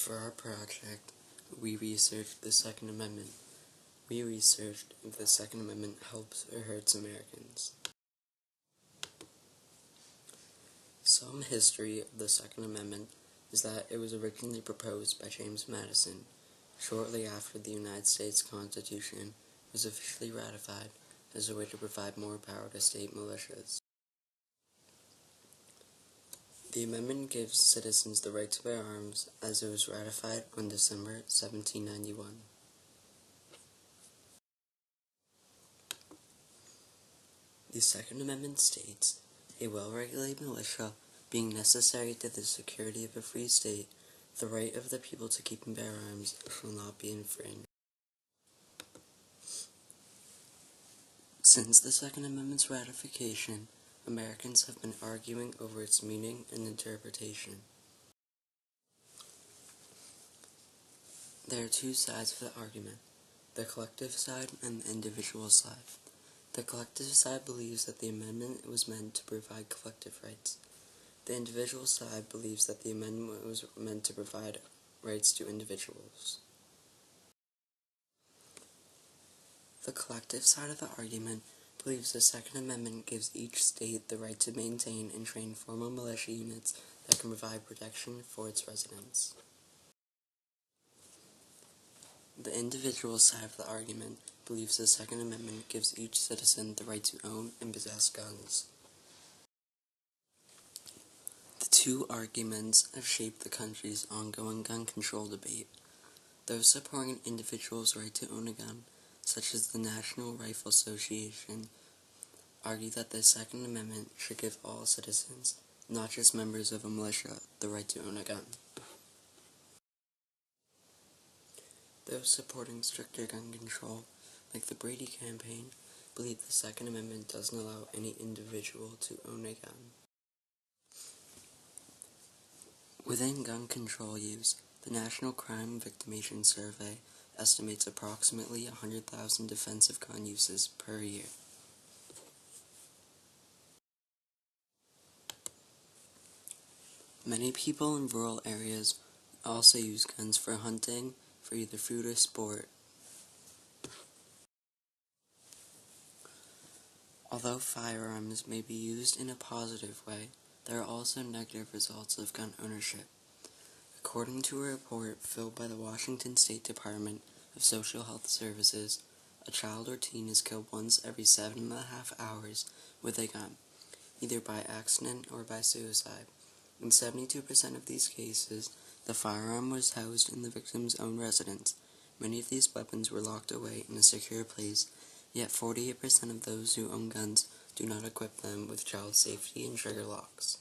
For our project, we researched the Second Amendment. We researched if the Second Amendment helps or hurts Americans. Some history of the Second Amendment is that it was originally proposed by James Madison, shortly after the United States Constitution was officially ratified as a way to provide more power to state militias. The amendment gives citizens the right to bear arms as it was ratified on December 1791. The Second Amendment states, "A well-regulated militia being necessary to the security of a free state, the right of the people to keep and bear arms shall not be infringed." Since the Second Amendment's ratification, Americans have been arguing over its meaning and interpretation. There are two sides of the argument, the collective side and the individual side. The collective side believes that the amendment was meant to provide collective rights. The individual side believes that the amendment was meant to provide rights to individuals. The collective side of the argument believes the Second Amendment gives each state the right to maintain and train formal militia units that can provide protection for its residents. The individual side of the argument believes the Second Amendment gives each citizen the right to own and possess guns. The two arguments have shaped the country's ongoing gun control debate. Those supporting an individual's right to own a gun, such as the National Rifle Association, argue that the Second Amendment should give all citizens, not just members of a militia, the right to own a gun. Those supporting stricter gun control, like the Brady campaign, believe the Second Amendment doesn't allow any individual to own a gun. Within gun control use, the National Crime Victimization Survey estimates approximately 100,000 defensive gun uses per year. Many people in rural areas also use guns for hunting, for either food or sport. Although firearms may be used in a positive way, there are also negative results of gun ownership. According to a report filled by the Washington State Department of Social Health Services, a child or teen is killed once every 7.5 hours with a gun, either by accident or by suicide. In 72% of these cases, the firearm was housed in the victim's own residence. Many of these weapons were locked away in a secure place, yet 48% of those who own guns do not equip them with child safety and trigger locks.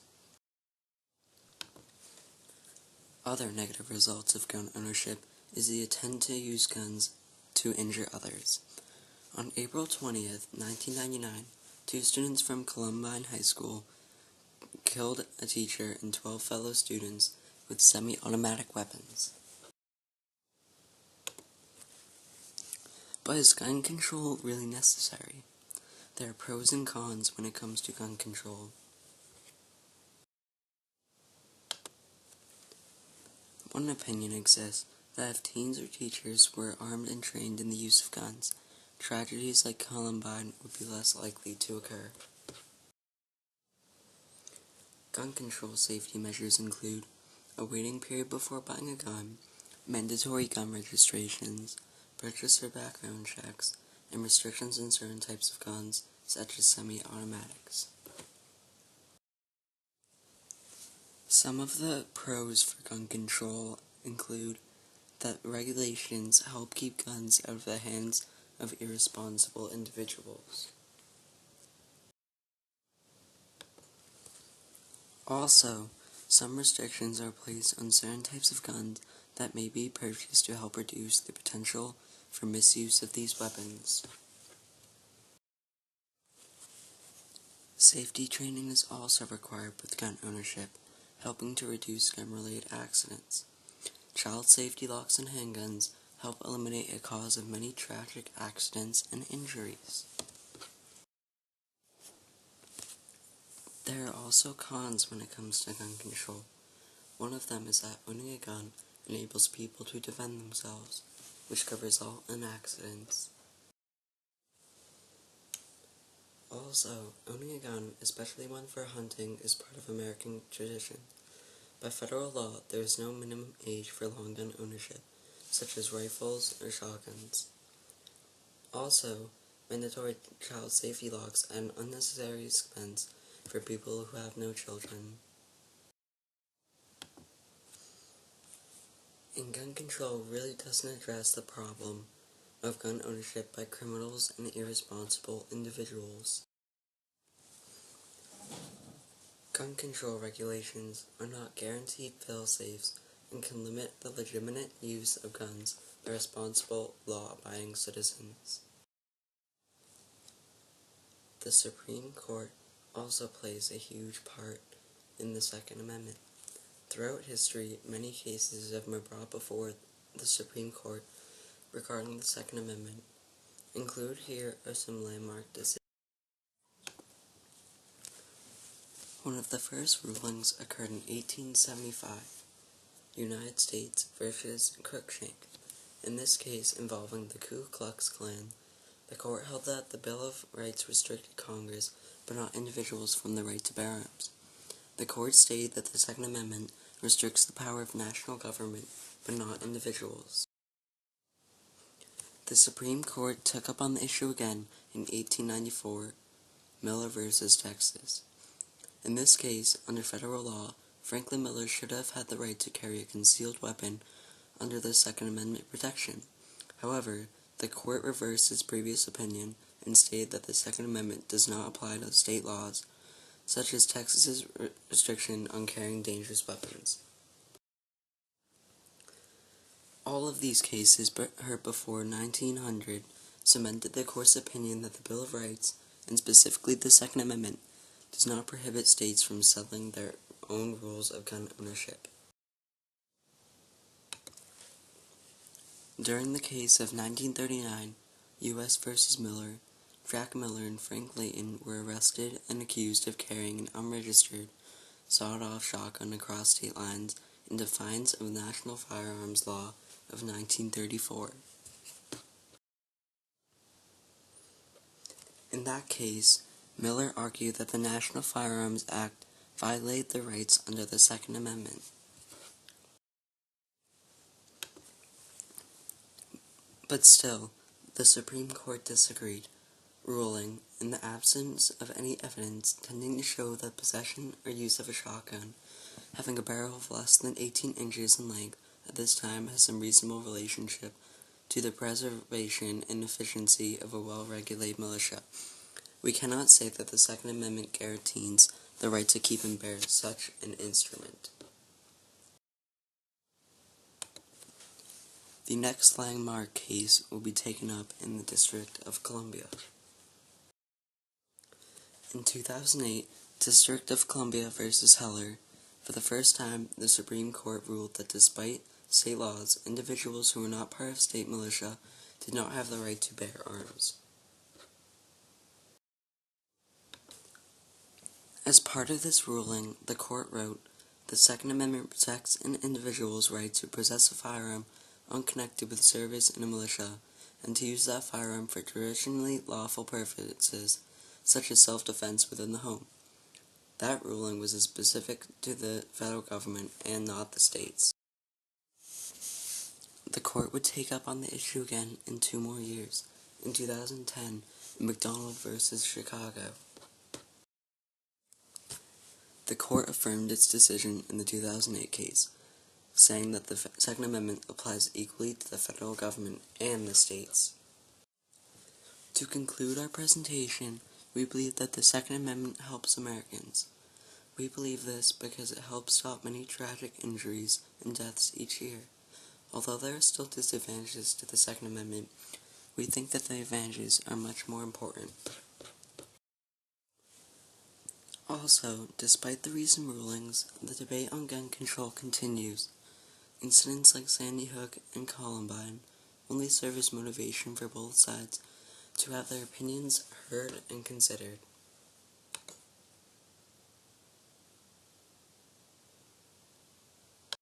Other negative results of gun ownership is the intent to use guns to injure others. On April 20th, 1999, 2 students from Columbine High School killed a teacher and 12 fellow students with semi-automatic weapons. But is gun control really necessary? There are pros and cons when it comes to gun control. One opinion exists that if teens or teachers were armed and trained in the use of guns, tragedies like Columbine would be less likely to occur. Gun control safety measures include a waiting period before buying a gun, mandatory gun registrations, purchaser background checks, and restrictions on certain types of guns, such as semi-automatics. Some of the pros for gun control include that regulations help keep guns out of the hands of irresponsible individuals. Also, some restrictions are placed on certain types of guns that may be purchased to help reduce the potential for misuse of these weapons. Safety training is also required with gun ownership, helping to reduce gun-related accidents. Child safety locks and handguns help eliminate a cause of many tragic accidents and injuries. There are also cons when it comes to gun control. One of them is that owning a gun enables people to defend themselves, which could result in accidents. Also, owning a gun, especially one for hunting, is part of American tradition. By federal law, there is no minimum age for long gun ownership, such as rifles or shotguns. Also, mandatory child safety locks add an unnecessary expense for people who have no children. And gun control really doesn't address the problem of gun ownership by criminals and irresponsible individuals. Gun control regulations are not guaranteed fail-safes and can limit the legitimate use of guns by responsible, law-abiding citizens. The Supreme Court also plays a huge part in the Second Amendment. Throughout history, many cases have been brought before the Supreme Court regarding the Second Amendment. Included here are some landmark decisions. One of the first rulings occurred in 1875, United States versus Cruikshank. In this case, involving the Ku Klux Klan, the court held that the Bill of Rights restricted Congress, but not individuals, from the right to bear arms. The court stated that the Second Amendment restricts the power of national government, but not individuals. The Supreme Court took up on the issue again in 1894, Miller versus Texas. In this case, under federal law, Franklin Miller should have had the right to carry a concealed weapon under the Second Amendment protection. However, the court reversed its previous opinion and stated that the Second Amendment does not apply to state laws, such as Texas's restriction on carrying dangerous weapons. All of these cases heard before 1900 cemented the court's opinion that the Bill of Rights, and specifically the Second Amendment, does not prohibit states from settling their own rules of gun ownership. During the case of 1939, U.S. v. Miller, Jack Miller and Frank Layton were arrested and accused of carrying an unregistered, sawed-off shotgun across state lines in defiance of the National Firearms Law of 1934. In that case, Miller argued that the National Firearms Act violated the rights under the Second Amendment. But still, the Supreme Court disagreed, ruling, in the absence of any evidence tending to show that possession or use of a shotgun, having a barrel of less than 18 inches in length at this time has some reasonable relationship to the preservation and efficiency of a well-regulated militia. We cannot say that the Second Amendment guarantees the right to keep and bear such an instrument. The next landmark case will be taken up in the District of Columbia. In 2008, District of Columbia v. Heller, for the first time, the Supreme Court ruled that despite state laws, individuals who were not part of state militia did not have the right to bear arms. As part of this ruling, the court wrote, "The Second Amendment protects an individual's right to possess a firearm unconnected with service in a militia, and to use that firearm for traditionally lawful purposes, such as self-defense within the home." That ruling was specific to the federal government and not the states. The court would take up on the issue again in 2 more years, in 2010, in McDonald v. Chicago. The court affirmed its decision in the 2008 case, saying that the Second Amendment applies equally to the federal government and the states. To conclude our presentation, we believe that the Second Amendment helps Americans. We believe this because it helps stop many tragic injuries and deaths each year. Although there are still disadvantages to the Second Amendment, we think that the advantages are much more important. Also, despite the recent rulings, the debate on gun control continues. Incidents like Sandy Hook and Columbine only serve as motivation for both sides to have their opinions heard and considered.